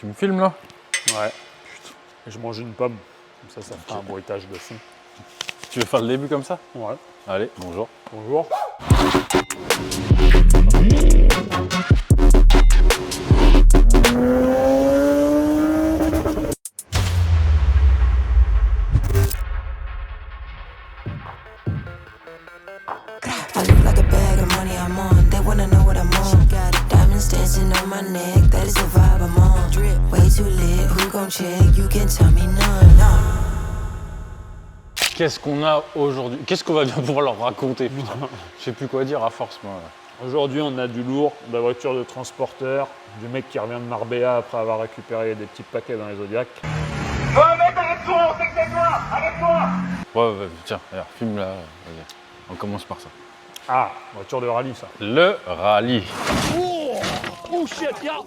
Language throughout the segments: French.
Tu me filmes là? Ouais. Putain. Et je mange une pomme. Comme ça fera un bruitage de fond. Tu veux faire le début comme ça? Ouais. Allez, bonjour. Bonjour. I look like a bag of money I'm on. They wanna know what I'm on. Got diamonds dancing on my neck. That is the vibe I'm on. Drip way too lit. Who gon' check? You can tell me none. Qu'est-ce qu'on a aujourd'hui? Qu'est-ce qu'on va bien pouvoir leur raconter? Putain, je sais plus quoi dire à force, moi. Aujourd'hui, on a du lourd, de la voiture de transporteur, du mec qui revient de Marbella après avoir récupéré des petits paquets dans les Zodiac. Oh mec, arrête-toi, on sait que c'est toi, arrête-toi. Ouais, tiens, regarde, filme là. Vas-y. On commence par ça. Ah, voiture de rallye ça. Le rallye. Oh shit, yeah.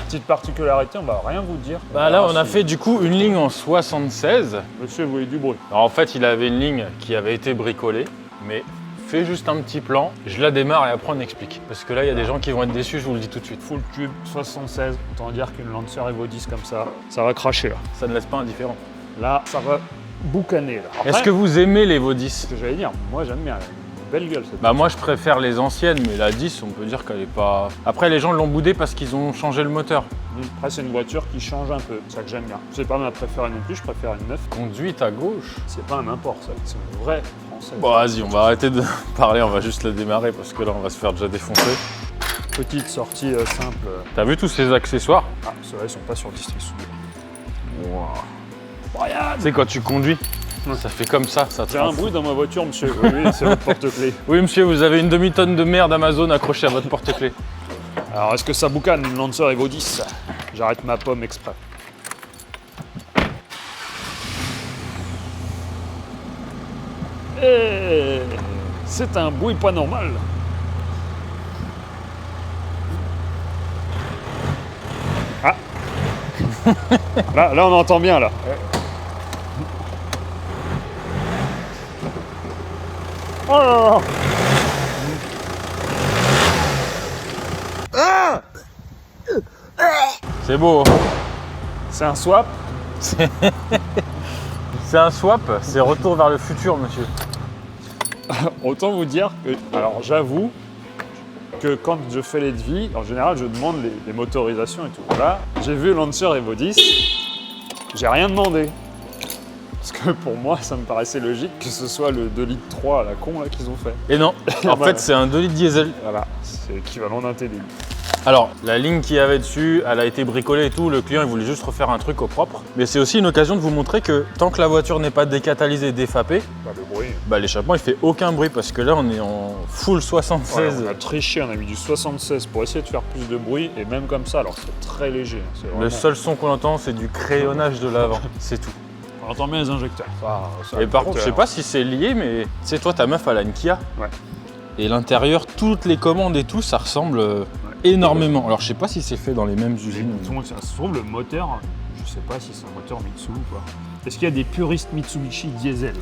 Petite particularité, on va rien vous dire. Bah là, on a fait du coup une ligne en 76. Monsieur voulait du bruit. Alors, en fait, il avait une ligne qui avait été bricolée, mais fais juste un petit plan, je la démarre et après on explique. Parce que là, il y a des gens qui vont être déçus, je vous le dis tout de suite. Full tube, 76. Autant dire qu'une Lancer Evo 10 comme ça va cracher là. Ça ne laisse pas indifférent. Là, ça va boucaner là. Après, Est-ce que vous aimez les Evo 10? ce que j'allais dire, moi j'aime bien, elle a une belle gueule cette Bah moi je préfère les anciennes, mais la 10 on peut dire qu'elle est pas... Après les gens l'ont boudée parce qu'ils ont changé le moteur. Après c'est une voiture qui change un peu, c'est ça que j'aime bien. C'est pas ma préférée non plus, je préfère une 9. Conduite à gauche. C'est pas un import ça, c'est une vraie française. Bon vas-y, on va arrêter de parler, on va juste la démarrer parce que là on va se faire déjà défoncer. Petite sortie simple. T'as vu tous ces accessoires? Ah, ceux-là ils sont pas sur le disque Wow. Tu sais quand tu conduis, ça fait comme ça te J'ai un rend fou. bruit dans ma voiture monsieur, oui, c'est votre porte-clés. Oui monsieur, vous avez une demi-tonne de merde Amazon accrochée à votre porte-clés. Alors est-ce que ça boucane une Lancer Evo 10? J'arrête ma pomme exprès. Et c'est un bruit pas normal. Ah là on entend bien là. Oh là là. C'est beau. C'est un swap. C'est un swap, c'est retour vers le futur monsieur. Autant vous dire que, alors j'avoue que quand je fais les devis, en général je demande les motorisations et tout. Là, j'ai vu Lancer Evo 10, j'ai rien demandé. Parce que pour moi, ça me paraissait logique que ce soit le 2 litres 3 à la con là qu'ils ont fait. Et non, en fait c'est un 2 litres diesel. Voilà, c'est l'équivalent d'un TDI. Alors, la ligne qu'il y avait dessus, elle a été bricolée et tout, le client il voulait juste refaire un truc au propre. Mais c'est aussi une occasion de vous montrer que tant que la voiture n'est pas décatalysée, défapée, Bah, le bruit. bah, l'échappement il fait aucun bruit parce que là on est en full 76. Ouais, on a triché, on a mis du 76 pour essayer de faire plus de bruit et même comme ça, alors c'est très léger. C'est Le vraiment- seul son qu'on entend c'est du crayonnage de l'avant, c'est tout. On entend bien les injecteurs. Et par contre, je sais pas si c'est lié, mais tu sais, toi ta meuf elle a une Kia. Ouais. Et l'intérieur, toutes les commandes et tout, ça ressemble énormément. Alors je sais pas si c'est fait dans les mêmes usines. Ça se trouve, le moteur, je sais pas si c'est un moteur Mitsu ou pas. Est-ce qu'il y a des puristes Mitsubishi diesel?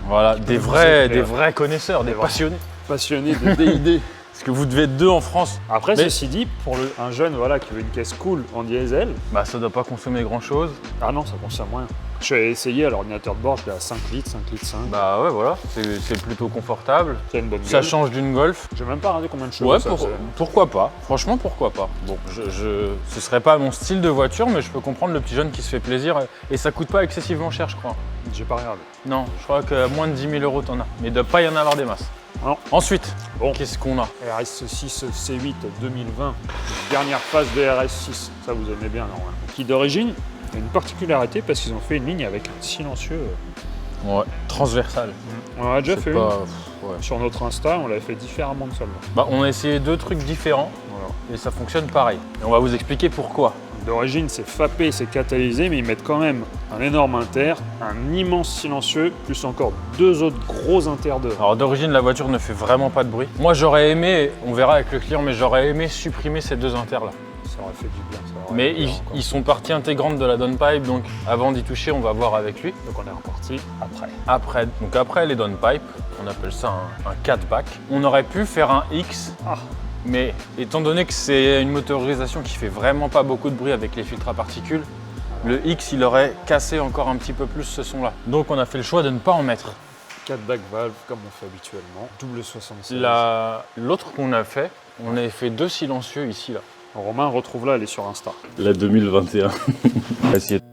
Voilà, peux des vous vrais éclairer. connaisseurs, des vrais. passionnés. Passionnés de DID. Parce que vous devez être deux en France. Après, Mais- ceci dit, pour un jeune voilà, qui veut une caisse cool en diesel, Bah ça doit pas consommer grand chose. ah non, ça consomme rien. Je vais essayer à l'ordinateur de bord, je l'ai à 5 litres, 5 litres 5. Bah ouais, voilà, c'est plutôt confortable. C'est une bonne Ça gueule. change d'une Golf. J'ai même pas regardé combien de chevaux Ouais, ça faisait. pourquoi pas. Franchement, pourquoi pas. Bon, ce serait pas mon style de voiture, mais je peux comprendre le petit jeune qui se fait plaisir. Et ça coûte pas excessivement cher, je crois. J'ai pas regardé. Non, je crois qu'à moins de 10 000 € t'en as. Mais il doit pas y en avoir des masses. Non. Ensuite, Bon. qu'est-ce qu'on a? RS6 C8 2020, dernière phase de RS6, ça vous aimez bien normalement. Qui d'origine a une particularité parce qu'ils ont fait une ligne avec un silencieux. Ouais, transversal. On en a déjà C'est fait pas- une ouais. sur notre Insta, on l'avait fait différemment de celle-là. Bah, on a essayé deux trucs différents Voilà. et ça fonctionne pareil. Et on va vous expliquer pourquoi. D'origine, c'est fapé, c'est catalysé, mais ils mettent quand même un énorme inter, un immense silencieux, plus encore deux autres gros inter de. Alors d'origine, la voiture ne fait vraiment pas de bruit. Moi, j'aurais aimé, on verra avec le client, mais j'aurais aimé supprimer ces deux inters là. Ça aurait fait du bien. Ça aurait Mais été encore. ils sont partie intégrante de la downpipe, donc avant d'y toucher, on va voir avec lui. Donc on est reparti après. Après les downpipe, on appelle ça un catback. On aurait pu faire un X Ah, Mais étant donné que c'est une motorisation qui fait vraiment pas beaucoup de bruit avec les filtres à particules, le X il aurait cassé encore un petit peu plus ce son là. Donc on a fait le choix de ne pas en mettre. 4 back valves comme on fait habituellement. Double 76. L'autre qu'on a fait, on avait fait 2 silencieux ici là. Romain, retrouve-la, elle est sur Insta. La 2021. Assiette.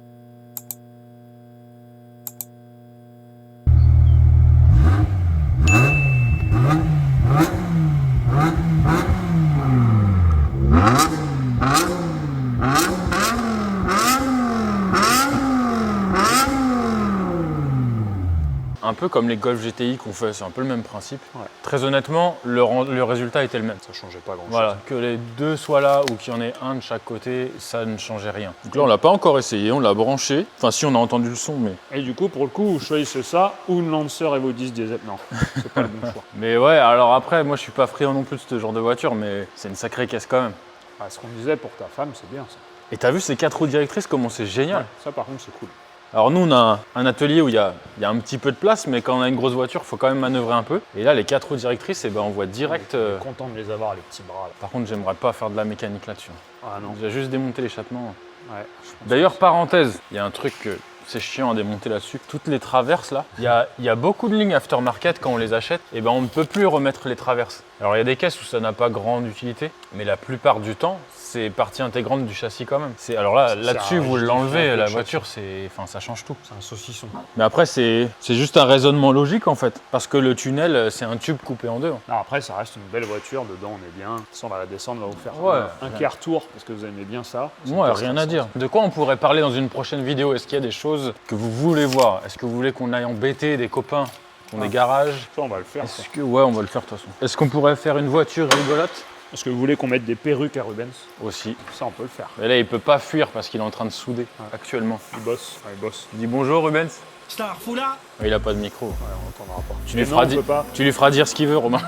Un peu comme les Golf GTI qu'on fait, c'est un peu le même principe. Ouais. Très honnêtement, le résultat était le même. Ça changeait pas grand-chose. Voilà, que les deux soient là ou qu'il y en ait un de chaque côté, ça ne changeait rien. Donc là, on l'a pas encore essayé, on l'a branché. Enfin, si on a entendu le son, mais. Et du coup, pour le coup, vous choisissez ça ou une Lancer Evo 10 diesel. Non, c'est pas le bon choix. Mais ouais, alors après, moi, je suis pas friand non plus de ce genre de voiture, mais c'est une sacrée caisse quand même. Ah, ce qu'on disait pour ta femme, c'est bien ça. Et t'as vu ces 4 roues directrices, comment c'est génial. Ouais, ça, par contre, c'est cool. Alors nous, on a un atelier où il y a un petit peu de place, mais quand on a une grosse voiture, il faut quand même manœuvrer un peu. Et là, les 4 roues directrices, eh ben, on voit direct. On est content de les avoir, les petits bras. Là. Par contre, j'aimerais pas faire de la mécanique là-dessus. Ah non. J'ai juste démonté l'échappement. Ouais. D'ailleurs, parenthèse, il y a un truc que c'est chiant à démonter là-dessus. Toutes les traverses là, il y a beaucoup de lignes aftermarket quand on les achète, et ben on ne peut plus remettre les traverses. Alors il y a des caisses où ça n'a pas grande utilité, mais la plupart du temps, c'est partie intégrante du châssis quand même. Alors là-dessus, vous l'enlevez, la voiture, ça change tout. C'est un saucisson. Mais après, c'est juste un raisonnement logique en fait, parce que le tunnel, c'est un tube coupé en deux. Non, après, ça reste une belle voiture. Dedans, on est bien. Si on va la descendre, on va vous faire Ouais. un quart tour parce que vous aimez bien ça. Ouais, rien à dire. De quoi on pourrait parler dans une prochaine vidéo? Est-ce qu'il y a des choses que vous voulez voir? Est-ce que vous voulez qu'on aille embêter des copains qui ont des garages? Ça, on va le faire. Est-ce que... Ouais, on va le faire de toute façon. Est-ce qu'on pourrait faire une voiture rigolote? Est-ce que vous voulez qu'on mette des perruques à Rubens? Aussi. Ça, on peut le faire. Mais là, il peut pas fuir parce qu'il est en train de souder actuellement. Il bosse. Ouais, il bosse. Dis bonjour Rubens. Je t'en refous là. Il a pas de micro. Ouais, on n'entendra pas. Tu lui, Et feras non, on peut pas. tu lui feras dire ce qu'il veut, Romain.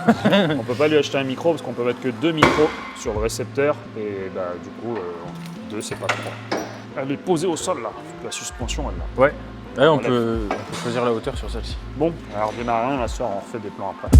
On peut pas lui acheter un micro parce qu'on peut mettre que 2 micros sur le récepteur. Et bah, du coup, 2, c'est pas trop. Elle est posée au sol, là. La suspension, elle là. Ouais. Ouais, on peut choisir la hauteur sur celle-ci. Bon, alors démarrer, la soeur, on refait des plans après.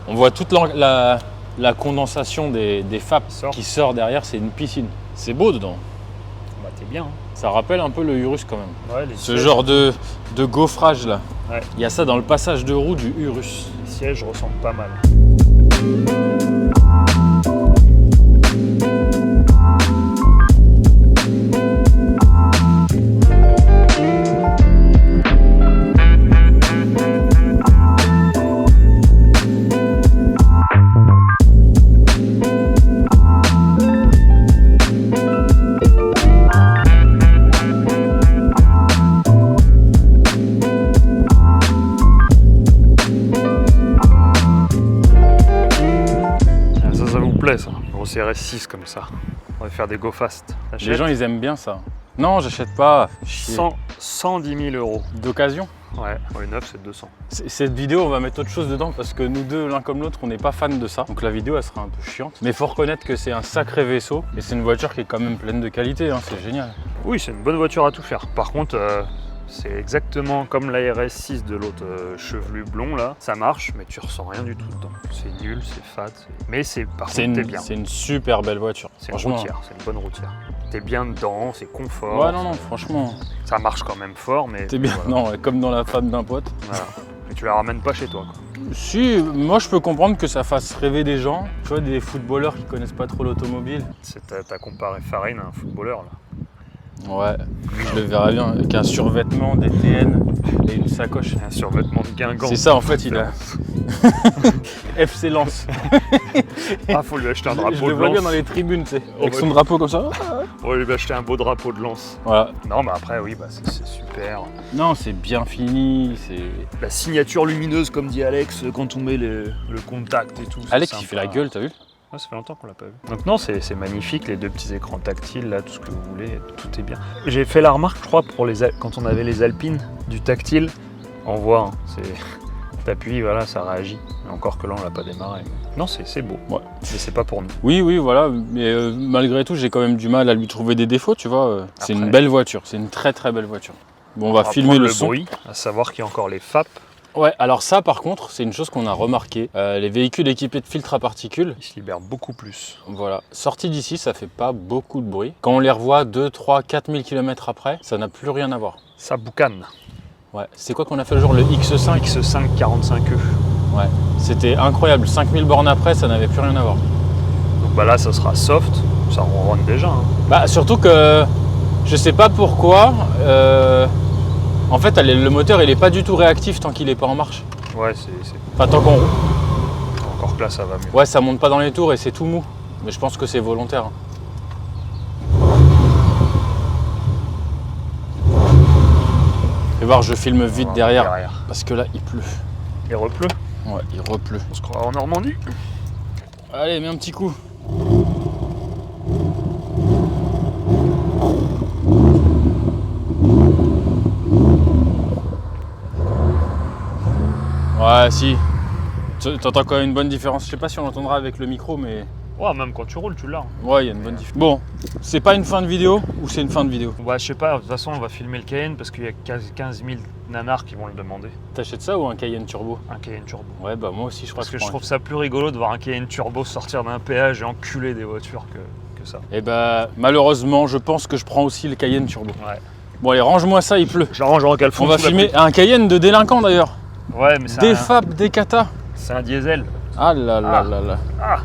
On voit toute la condensation des FAP Sort. qui sort derrière, c'est une piscine. C'est beau dedans. Bah, t'es bien. Hein. Ça rappelle un peu le Urus quand même. Ouais, les Ce sièges, genre de gaufrage là. Ouais. Il y a ça dans le passage de roue du Urus. les sièges ressemblent pas mal. Ça vous plaît ça? Gros CRS6 comme ça. On va faire des go fast. Les gens ils aiment bien ça. Non, j'achète pas. Chier. 110 000 euros. D'occasion. Ouais, les neuf c'est 200. Cette vidéo, on va mettre autre chose dedans parce que nous deux, l'un comme l'autre, on n'est pas fan de ça. Donc la vidéo, elle sera un peu chiante. Mais il faut reconnaître que c'est un sacré vaisseau et c'est une voiture qui est quand même pleine de qualité. Hein, c'est génial. Oui, c'est une bonne voiture à tout faire. Par contre, c'est exactement comme la RS6 de l'autre chevelu blond là. Ça marche, mais tu ressens rien du tout dedans. C'est nul, c'est fat. Mais c'est par contre, t'es bien. C'est une super belle voiture. C'est une Franchement. routière, c'est une bonne routière. T'es bien dedans, c'est confort. Ouais, non, franchement. Ça marche quand même fort, mais. T'es bien. voilà. Non, ouais, comme dans la femme d'un pote. Voilà. Mais tu la ramènes pas chez toi, quoi. Si, moi je peux comprendre que ça fasse rêver des gens. Tu vois, des footballeurs qui connaissent pas trop l'automobile. T'as comparé Farine à un footballeur là. Ouais, je le verrais bien avec un survêtement, des TN et une sacoche. Un survêtement de Guingamp. C'est ça en fait, il a. FC Lens. Ah, faut lui acheter un drapeau Je de le vois bien Lens. dans les tribunes, tu sais. Oh, Avec ouais. son drapeau comme ça. On va lui acheter un beau drapeau de Lens. Voilà. Non, mais après, oui, bah, c'est super. Non, c'est bien fini, c'est. La signature lumineuse, comme dit Alex, quand on met le contact et tout. c'est Alex, il sympa. fait la gueule, t'as vu? Ah, ça fait longtemps qu'on l'a pas vu. Donc non, c'est magnifique, les deux petits écrans tactiles, là, tout ce que vous voulez, tout est bien. J'ai fait la remarque, je crois, quand on avait les Alpines, du tactile, on voit, hein, t'appuies, voilà, ça réagit. Mais encore que là, on l'a pas démarré. Non, c'est beau, Ouais. mais c'est pas pour nous. Oui, voilà, mais malgré tout, j'ai quand même du mal à lui trouver des défauts, tu vois. C'est Après. une belle voiture, c'est une très très belle voiture. Bon, on va filmer prendre le son. bruit, à savoir qu'il y a encore les FAP. Ouais, alors ça par contre, c'est une chose qu'on a remarqué. Les véhicules équipés de filtres à particules, Ils se libèrent beaucoup plus. voilà, sortis d'ici, ça fait pas beaucoup de bruit. Quand on les revoit 2, 3, 4 000 km après, ça n'a plus rien à voir. Ça boucane. Ouais, c'est quoi qu'on a fait le jour, le X5 X5 45E. Ouais, c'était incroyable. 5000 bornes après, ça n'avait plus rien à voir. Donc bah là, ça sera soft. Ça ronronne déjà. Hein. Bah surtout que je sais pas pourquoi. En fait, le moteur, il est pas du tout réactif tant qu'il est pas en marche. Ouais, Enfin, tant qu'on roule. encore que là, ça va mieux. Ouais, ça monte pas dans les tours et c'est tout mou. Mais je pense que c'est volontaire. Fais voir, je filme vite derrière. Parce que là, il pleut. Il repleut. Ouais, il repleut. On se croit en Normandie. Allez, mets un petit coup. Ouais, si. T'entends quand même une bonne différence. Je sais pas si on l'entendra avec le micro, mais Ouais, même quand tu roules, tu l'as. Hein. ouais, il y a une bonne différence. Bon, c'est pas une fin de vidéo ou c'est une fin de vidéo? Ouais, je sais pas, de toute façon, on va filmer le Cayenne parce qu'il y a 15 000 nanars qui vont le demander. T'achètes ça ou un Cayenne Turbo? Un Cayenne Turbo. Ouais, bah moi aussi, je crois Parce que je prends trouve ça plus rigolo de voir un Cayenne Turbo sortir d'un péage et enculer des voitures que ça. Et bah, malheureusement, je pense que je prends aussi le Cayenne Turbo. Ouais. Bon, allez, range-moi ça, il pleut. J'arrange en calfon. On va filmer un Cayenne de délinquant d'ailleurs. Ouais, mais c'est Des FAP, des Kata. c'est un diesel. Ah là là Ah. là là. Ah.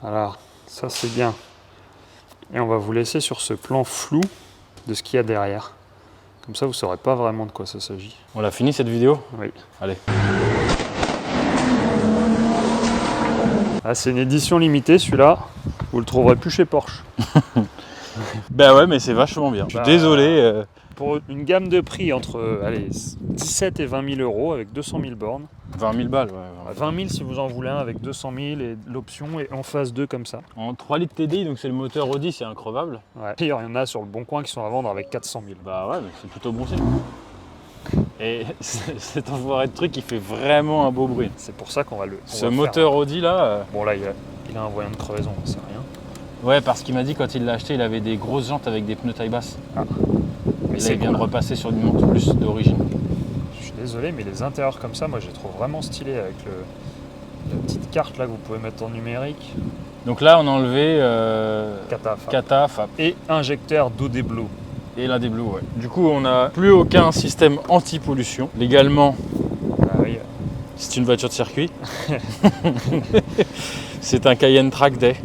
Alors, ça c'est bien. Et on va vous laisser sur ce plan flou de ce qu'il y a derrière. Comme ça, vous saurez pas vraiment de quoi ça s'agit. On l'a fini cette vidéo? Oui. Allez. Ah, c'est une édition limitée, celui-là. Vous le trouverez plus chez Porsche. Bah ouais, mais c'est vachement bien. Je suis Bah, désolé. Pour une gamme de prix entre 17 et 20 000 euros avec 200 000 bornes. 20 000 balles, ouais. 20 000 si vous en voulez un avec 200 000 et l'option est en phase 2 comme ça. En 3 litres TDI, donc c'est le moteur Audi, c'est increvable. Ouais. Il y en a sur le bon coin qui sont à vendre avec 400 000. Bah ouais, mais c'est plutôt bon signe. Et cet enfoiré de truc, il fait vraiment un beau bruit. C'est pour ça qu'on va le. Ce moteur Audi là. Bon là, il a un voyant de crevaison, c'est rien. Ouais, parce qu'il m'a dit quand il l'a acheté, il avait des grosses jantes avec des pneus taille basse. Ah. Et là, c'est il vient de cool. repasser sur une montre plus d'origine. Je suis désolé, mais les intérieurs comme ça, moi, je les trouve vraiment stylés avec la petite carte là que vous pouvez mettre en numérique. Donc là, on a enlevé Kata, FAP et injecteur d'eau des Blue. et l'un des Blue. Ouais. Du coup, on n'a plus aucun système anti-pollution. Légalement, Ah oui. c'est une voiture de circuit. C'est un Cayenne Track Day.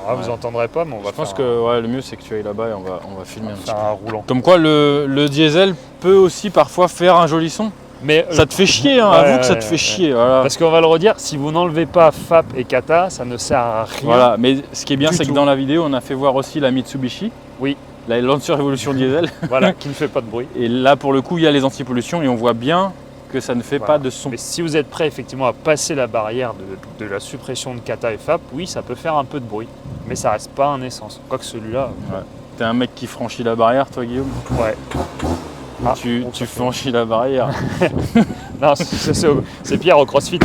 Alors là, vous entendrez pas, mais on va Je pense faire que ouais, le mieux, c'est que tu ailles là-bas et on va filmer un petit faire peu. un roulant. Comme quoi, le diesel peut aussi parfois faire un joli son. Mais Ça te fait chier, hein, Ouais, avoue que ça ouais, te fait ouais. chier. Voilà. parce qu'on va le redire, si vous n'enlevez pas FAP et Kata, ça ne sert à rien. Voilà, mais ce qui est bien, Du c'est que tout. dans la vidéo, on a fait voir aussi la Mitsubishi. Oui. La Lancer Evolution diesel. Voilà, qui ne fait pas de bruit. Et là, pour le coup, il y a les anti-pollutions et on voit bien que ça ne fait Voilà. pas de son. Mais si vous êtes prêt effectivement à passer la barrière de la suppression de Kata et FAP, oui, ça peut faire un peu de bruit. Mais ça reste pas un essence. Quoique celui-là, T'es un mec qui franchit la barrière, toi, Guillaume? ouais. Ah, Tu bon, ça fait- franchis la barrière. Non, c'est Pierre au CrossFit.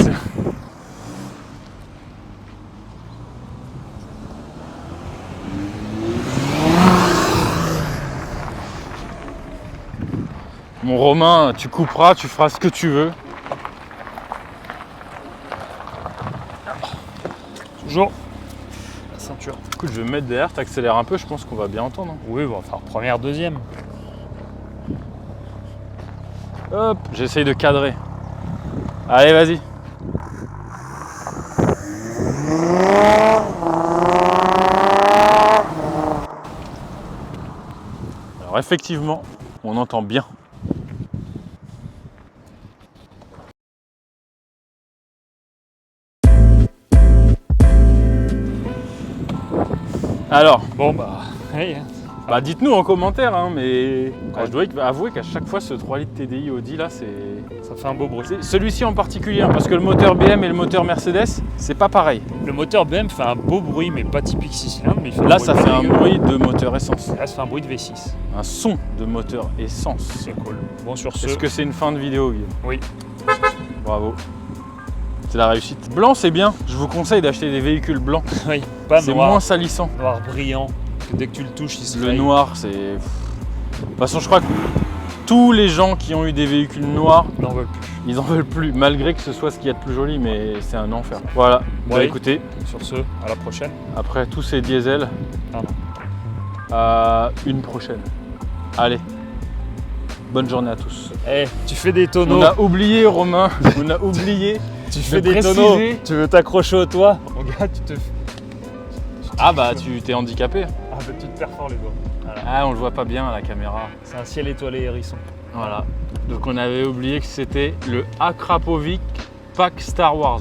Mon Romain, tu couperas, tu feras ce que tu veux. Toujours la ceinture. Écoute, je vais me mettre derrière, t'accélères un peu, je pense qu'on va bien entendre. Oui, on va faire première, deuxième. Hop, j'essaye de cadrer. Allez, vas-y. Alors effectivement, on entend bien. Alors, Bon bah, hey, Bah dites-nous en commentaire, hein, mais je dois avouer qu'à chaque fois ce 3 litres TDI Audi là, c'est... Ça fait un beau bruit. Celui-ci en particulier, hein, parce que le moteur BM et le moteur Mercedes, c'est pas pareil. Le moteur BM fait un beau bruit, mais pas typique 6 cylindres. Mais il fait Là, ça fait un bruit de moteur essence. Là, ça fait un bruit de V6. Un son de moteur essence. C'est cool. Bon, sur ce... Est-ce que c'est une fin de vidéo, Guillaume? Oui. Bravo. C'est la réussite. Blanc, c'est bien. Je vous conseille d'acheter des véhicules blancs. Oui, pas C'est noir. moins salissant. Noir brillant. Que dès que tu le touches, il se Le raye. noir, c'est... De toute façon, je crois que tous les gens qui ont eu des véhicules noirs, N'en veulent plus. ils en veulent plus, malgré que ce soit ce qu'il y a de plus joli, mais c'est un enfer. Voilà, bah Ouais. écoutez, Sur ce, à la prochaine. après tous ces diesels, Pardon. à une prochaine. Allez, bonne journée à tous. Eh, tu fais des tonneaux. On a oublié, Romain, on a oublié. Tu fais de des tonneaux. préciser. Tu veux t'accrocher au toit. Mon gars, tu te... Ah bah, tu t'es handicapé. Ah bah tu te perfores les doigts. Voilà. Ah, on le voit pas bien à la caméra. C'est un ciel étoilé hérisson. Voilà. Donc on avait oublié que c'était le Akrapovic Pack Star Wars.